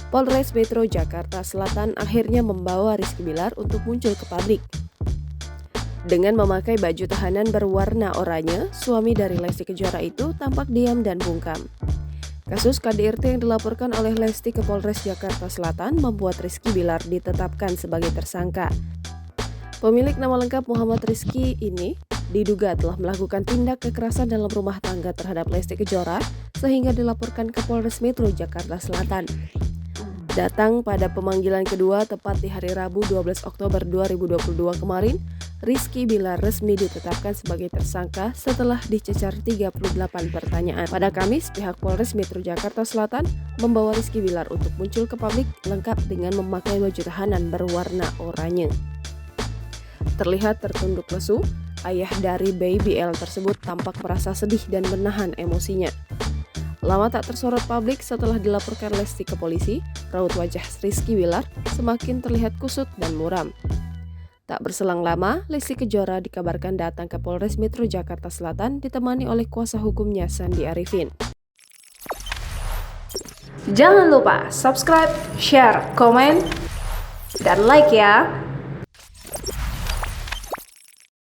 Polres Metro Jakarta Selatan akhirnya membawa Rizky Bilar untuk muncul ke publik. Dengan memakai baju tahanan berwarna oranye, suami dari Lesti Kejora itu tampak diam dan bungkam. Kasus KDRT yang dilaporkan oleh Lesti ke Polres Jakarta Selatan membuat Rizky Bilar ditetapkan sebagai tersangka. Pemilik nama lengkap Muhammad Rizky ini diduga telah melakukan tindak kekerasan dalam rumah tangga terhadap Lesti Kejora sehingga dilaporkan ke Polres Metro Jakarta Selatan. Datang pada pemanggilan kedua tepat di hari Rabu 12 Oktober 2022 kemarin, Rizky Bilar resmi ditetapkan sebagai tersangka setelah dicecar 38 pertanyaan. Pada Kamis, pihak Polres Metro Jakarta Selatan membawa Rizky Bilar untuk muncul ke publik lengkap dengan memakai baju tahanan berwarna oranye. Terlihat tertunduk lesu, ayah dari baby L tersebut tampak merasa sedih dan menahan emosinya. Lama tak tersorot publik setelah dilaporkan Lesti ke polisi, raut wajah Rizky Bilar semakin terlihat kusut dan muram. Tak berselang lama, Lesti Kejora dikabarkan datang ke Polres Metro Jakarta Selatan ditemani oleh kuasa hukumnya Sandi Arifin. Jangan lupa subscribe, share, komen, dan like ya!